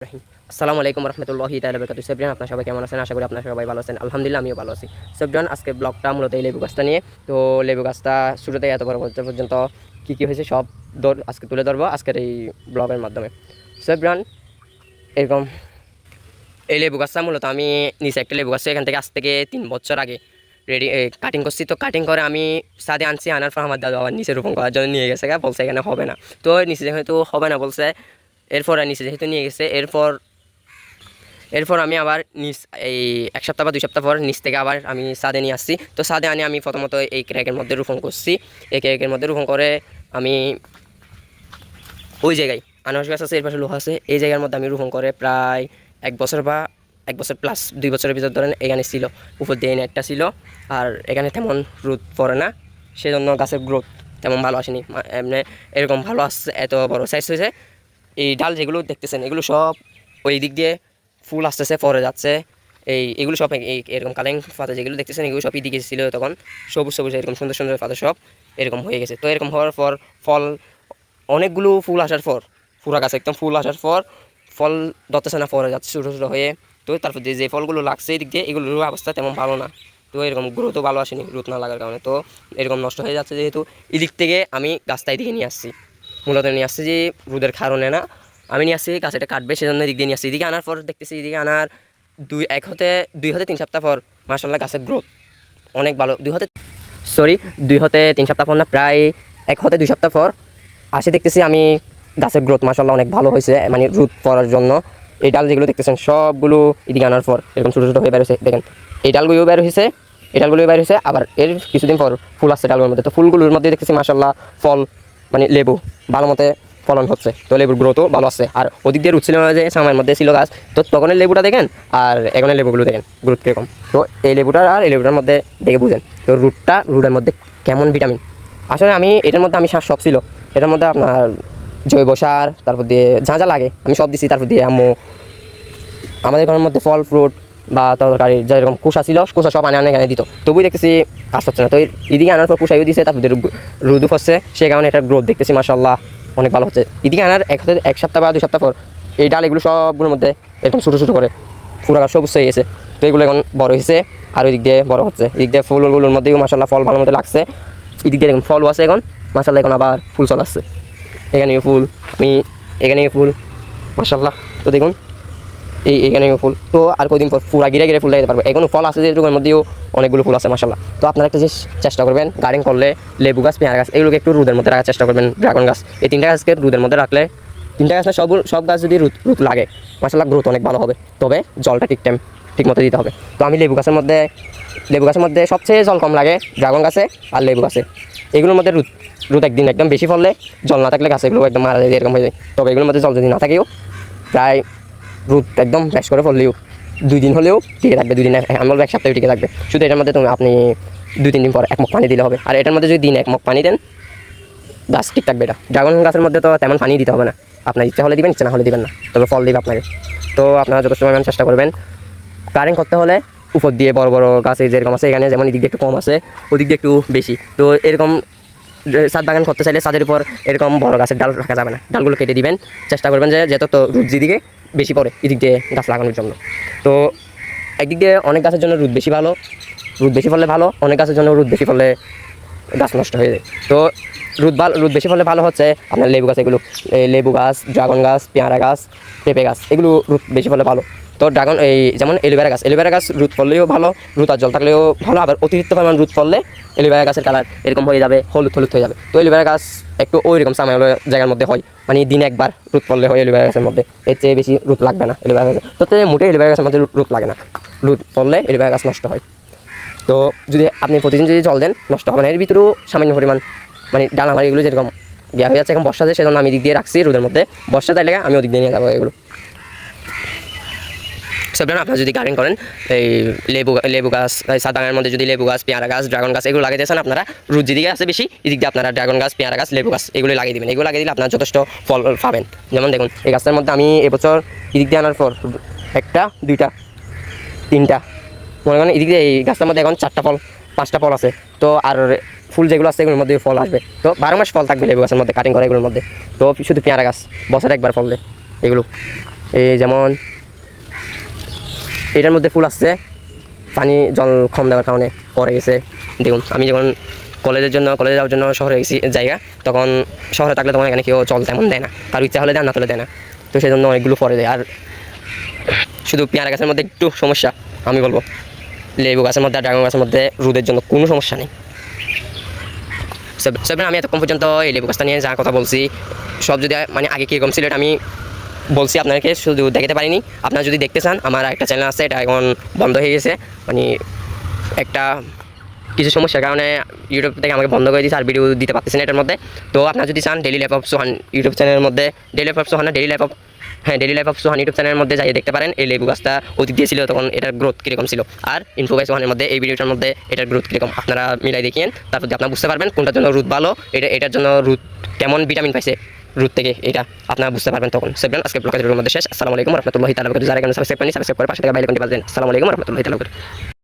আসসালামু আলাইকুম রহমতুল্লাহি তাআলা বারাকাতুহু। সেভরিয়ান, আপনারা সবাই কেমন আছেন? আশা করি আপনারা সবাই ভালো আছেন। আলহামদুলিল্লাহ আমিও ভালো আছি। সেভরিয়ান, আজকে ব্লগটা মূলত এই লেবু গাছটা নিয়ে। তো লেবু গাছটা শুরুতে এত বড় পর্যন্ত কী হয়েছে সব আজকে তুলে ধরবো আজকের এই ব্লগের মাধ্যমে। সেভরিয়ান, এরকম এই লেবু গাছটা মূলত আমি নিচে একটা লেবু গাছ এখান থেকে আজ থেকে 3 বছর আগে রেডি কাটিং করছি। তো কাটিং করে আমি সাদে আনছি, আনার পর আমার দাদু আবার নিচে রোপণ করার জন্য নিয়ে গেছে, বলছে এখানে হবে না। তো নিচে যেহেতু হবে না বলছে, এরপর নিচে যেহেতু নিয়ে গেছে, এরপর আমি আবার এই 1 সপ্তাহ বা 2 সপ্তাহ পর নিচ থেকে আবার আমি ছাদে নিয়ে আসছি। তো ছাদে আনি আমি প্রথমত এই ক্র্যাকের মধ্যে রোপণ করছি। এই ক্র্যাকের মধ্যে রোপণ করে আমি ওই জায়গায় আনারস গাছ আছে, এর পাশে লোহা আছে, এই জায়গার মধ্যে আমি রোপণ করে প্রায় 1 বছর বা 1 বছর প্লাস 2 বছরের ভিতর ধরেন এখানে ছিল, উপর দিয়ে নেটটা ছিল। আর এখানে তেমন রোদ পড়ে না, সেজন্য গাছের গ্রোথ তেমন ভালো আসেনি। এমনি এরকম ভালো আসছে, এত বড় সাইজ হয়েছে। এই ডাল যেগুলো দেখতেছেন এগুলো সব ওই দিক দিয়ে ফুল আসতেছে, পরে যাচ্ছে। এগুলো সব এরকম কালেং পাতা যেগুলো দেখতেছেন এগুলো সব এদিকে ছিল, তখন সবুজ সবুজ এরকম সুন্দর সুন্দর পাতা সব এরকম হয়ে গেছে। তো এরকম হওয়ার পর ফল অনেকগুলো ফুল আসার পর, পুরা গাছে একদম ফুল আসার পর ফল ধরতেছে না, পরে যাচ্ছে ছোটো ছোটো হয়ে। তো তারপর যে ফলগুলো লাগছে এদিক দিয়ে এগুলোর অবস্থা তেমন ভালো না। তো এরকম গ্রোথও ভালো আসেনি, গ্রোথ না লাগার কারণে তো এরকম নষ্ট হয়ে যাচ্ছে। যেহেতু এদিক থেকে আমি গাছটা এদিকে নিয়ে আসছি, মূলত নিয়ে আসছি যে রোদের কারণে না, আমি নিয়ে আসছি গাছ এটা কাটবে সেজন্য এদিক দিয়ে নিয়ে আসছি। এদিকে আনার পর দেখতেছি এদিকে আনার 2 হতে 3 সপ্তাহ পর মাশাআল্লাহ গাছের গ্রোথ অনেক ভালো। 2 হতে 3 সপ্তাহ পর না, প্রায় 1 হতে 2 সপ্তাহ পর আসে দেখতেছি আমি গাছের গ্রোথ মাশাআল্লাহ অনেক ভালো হয়েছে, মানে রোদ পড়ার জন্য। এই ডাল যেগুলো দেখতেছেন সবগুলো এদিকে আনার পর এরকম ছোটো ছোটো হয়ে বের হয়েছে, দেখেন এই ডালগুলো বের হয়েছে, আবার এর কিছুদিন পর ফুল আসছে ডালগুলোর মধ্যে। তো ফুলগুলোর মধ্যে দেখতেছি মাশাআল্লাহ ফল, মানে লেবু ভালো মতে ফলন হচ্ছে। তো লেবুর গ্রোথও ভালো আছে। আর ওদিক দিয়ে রুট ছিল যে সামের মধ্যে ছিল গাছ, তো তখনের লেবুটা দেখেন আর এখনের লেবুগুলো দেখেন গ্রোথ কীরকম। তো এই লেবুটার আর এই লেবুটার মধ্যে দেখে বুঝেন তো রুটের মধ্যে কেমন ভিটামিন। আসলে আমি এটার মধ্যে আমি সব ছিল, এটার মধ্যে আপনার জৈব সার, তারপর দিয়ে যা যা লাগে আমি সব দিছি। তারপর দিয়ে আমাদের ঘরের মধ্যে ফল ফ্রুট বা তরকারি যেরকম কুসা ছিল, কুসা সব আনে এখানে দিত, তবুই দেখতেছি কাজ হচ্ছে না। তো এদিকে আনার পর কুসাইও দিছে, তারপর রোদও হচ্ছে, সে কারণে এটা গ্রোথ দেখতেছি মাশাআল্লাহ অনেক ভালো হচ্ছে। এদিকে আনার 1 সপ্তাহ বা 2 সপ্তাহ পর এই ডাল এগুলো সবগুলোর মধ্যে এরকম ছোটো ছোটো করে পুরো গাছ সবুজ হয়ে গেছে। তো এগুলো এখন বড় হয়েছে আর ওই দিক দিয়ে বড় হচ্ছে। এদিক দিয়ে ফুলগুলোর মধ্যেও মাশাআল্লাহ ফল ভালো মতো লাগছে। এদিক দিয়ে এখন ফলও আছে, এখন মাশাআল্লাহ এখন আবার ফুল চলে আসছে। এখানেও ফুল, এখানেও ফুল মাশাআল্লাহ। তো দেখুন এখানেও ফুল। তো আর কদিন পর পুরা গিরে গিরে ফুল লাগাতে পারবো। এখনও ফল আছে, যে যুগের মধ্যেও অনেকগুলো ফুল আছে মাশাআল্লাহ। তো আপনারা একটা জিনিস চেষ্টা করবেন, গার্ডেন করলে লেবু গাছ, পেয়ারা গাছ এগুলোকে একটু রোদের মধ্যে রাখার চেষ্টা করবেন। ড্রাগন গাছ, এই 3টা গাছকে রোদের মধ্যে রাখলে, 3টা গাছ না সব গাছ যদি রোদ লাগে মাশাআল্লাহ গ্রোথ অনেক ভালো হবে। তবে জলটা ঠিক মতো দিতে হবে। তো আমি লেবু গাছের মধ্যে সবচেয়ে জল কম লাগে ড্রাগন গাছে আর লেবু গাছে। এগুলোর মধ্যে রোদ একদিন একদম বেশি ফললে, জল না থাকলে গাছ এগুলো একদম মারা যায়, এরকম হয়ে যায়। তবে এগুলোর মধ্যে জল যদি না থাকেও, প্রায় রোদ একদম ফ্রেশ করে ফললেও 2 দিন হলেও টিকে থাকবে। 2 দিন আমি বলবো 1 সপ্তাহে টিকে থাকবে। শুধু এটার মধ্যে আপনি 2-3 দিন পর 1 মগ পানি দিলে হবে। আর এটার মধ্যে যদি দিন 1 মগ পানি দেন, গাছ ঠিক থাকবে। এটা ড্রাগন গাছের মধ্যে তো তেমন পানি দিতে হবে না, আপনার ইচ্ছা হলে দিবেন, ইচ্ছা না হলে দিবেন না, তবে ফল দিবে আপনাকে। তো আপনারা যথেষ্ট পরিমাণ চেষ্টা করবেন। কারেন্ট করতে হলে উপর দিয়ে বড় বড় গাছ যেরকম আছে এখানে, যেমন এদিক দিয়ে একটু কম আছে, ওদিক দিয়ে একটু বেশি। তো এরকম ছাদ বাগান করতে চাইলে ছাদের উপর এরকম বড় গাছের ডাল রাখা যাবে না, ডালগুলো কেটে দিবেন। চেষ্টা করবেন যে যত রোদ যেদিকে বেশি পড়ে এদিক দিয়ে গাছ লাগানোর জন্য। তো একদিক দিয়ে অনেক গাছের জন্য রোদ বেশি ফললে ভালো, অনেক গাছের জন্য রোদ বেশি ফললে গাছ নষ্ট হয়ে যায়। তো রোদ বেশি ফললে ভালো হচ্ছে আপনার লেবু গাছ, এগুলো লেবু গাছ, ড্রাগন গাছ, পেয়ারা গাছ, পেঁপে গাছ, এগুলো রোদ বেশি ফললে ভালো। তো যেমন এলোভেরা গাছ রোদ ফললেও ভালো, রোদ আর জল থাকলেও ভালো। আবার অতিরিক্ত পরিমাণ রোদ ফললে এলোভেরা গাছের কালার এরকম হয়ে যাবে, হলুদ হয়ে যাবে। তো এলোভেরা গাছ একটু ওইরকম সামান্য জায়গার মধ্যে হয়, মানে দিনে একবার রোদ ফললে হয় এলোভেরা গাছের মধ্যে, এর চেয়ে বেশি রোদ লাগবে না এলোভেরা গাছে। তো মোটে এলোভেরা গাছের মধ্যে রোদ লাগে না, রোদ ফললে এলোভেরা গাছ নষ্ট হয়। তো যদি আপনি প্রতিদিন যদি জল দেন, নষ্ট হবে না। এর ভিতরেও সামান্য পরিমাণ, মানে ডালামারি এগুলো যেরকম দেওয়া হয়ে যাচ্ছে এখন বর্ষা যায়, সেজন্য আমি দিক দিয়ে রাখছি রোদের মধ্যে। বর্ষা তাই লেগে আমি ওদিক দিয়ে নিয়ে যাবো এগুলো। সেটা আপনারা যদি গার্ডেন করেন, এই লেবু গাছ, ছাদ বাগানের মধ্যে যদি লেবু গাছ, পেয়ারা গাছ, ড্রাগন গাছ এগুলো লাগিয়ে দিয়েছেন আপনারা, রোদ যেদিকে আছে বেশি এদিক দিয়ে আপনারা ড্রাগন গাছ, পেয়ারা গাছ, লেবু গাছ এগুলো লাগিয়ে দেবেন। এগুলো লাগিয়ে দিলে আপনারা যথেষ্ট ফল পাবেন। যেমন দেখুন এই গাছটার মধ্যে আমি এবছর এদিক দিয়ে আনার পর 1টা 2টা 3টা, মনে করেন এদিক দিয়ে এই গাছটার মধ্যে এখন 4টা ফল 5টা ফল আছে। তো আর ফুল যেগুলো আছে এগুলোর মধ্যে ফল আসবে। তো 12 মাস ফল থাকবে লেবু গাছের মধ্যে কাটিং করা এগুলোর মধ্যে। তো শুধু পেয়ারা গাছ বছরে একবার ফল দেয় এগুলো। এই যেমন এটার মধ্যে ফুল আসছে, পানি জল কম দেওয়ার কারণে পড়ে গেছে। দেখুন আমি যখন কলেজে যাওয়ার জন্য শহরে গেছি জায়গা, তখন শহরে থাকলে তখন এখানে কেউ জল তেমন দেয় না, কারো ইচ্ছা হলে দেয় না হলে দেয় না, তো সেই জন্য অনেকগুলো পরে দেয়। আর শুধু পেয়ারা গাছের মধ্যে একটু সমস্যা আমি বলবো, লেবু গাছের মধ্যে আর ড্রাগন গাছের মধ্যে রোদের জন্য কোনো সমস্যা নেই। সেভেন আমি এতক্ষণ পর্যন্ত এই লেবু গাছটা নিয়ে যা কথা বলছি সব যদি মানে আগে কীরকম ছিল এটা আমি বলছি আপনাকে, শুধু দেখাতে পারিনি। আপনারা যদি দেখতে চান আমার একটা চ্যানেল আছে, এটা এখন বন্ধ হয়ে গেছে, মানে একটা কিছু সমস্যার কারণে ইউটিউব থেকে আমাকে বন্ধ করে দিয়েছে, আর ভিডিও দিতে পারতেছি না এটার মধ্যে। তো আপনারা যদি চান daily life of Sohan YouTube চ্যানেলের মধ্যে, daily life of Sohan daily life of Sohan YouTube চ্যানেলের মধ্যে যাই দেখতে পারেন এই লেবু গাছটা অতীত দিয়েছিল তখন এটার গ্রোথ কীরকম ছিল, আর ইনফো বাই সোহানের মধ্যে এই ভিডিওটার মধ্যে এটার গ্রোথ কীরকম আপনারা মিলাই দেখিয়েন, তারপর আপনারা বুঝতে পারবেন কোনটার জন্য রুট ভালো, এটার জন্য রুট কেমন ভিটামিন পাইছে রুট থেকে, এটা আপনারা বুঝতে পারবেন তখন। সেভেন আজকে ব্লগের মধ্যে শেষ। আসসালামু আলাইকুম রহমতুল্লাহি তাআলা। যারা কেন সাবস্ক্রাইব করে পাশে থেকে বাইরে কোনটি বাজেন। আসসালামু আলাইকুম রহমতুল্লাহি তাআলা।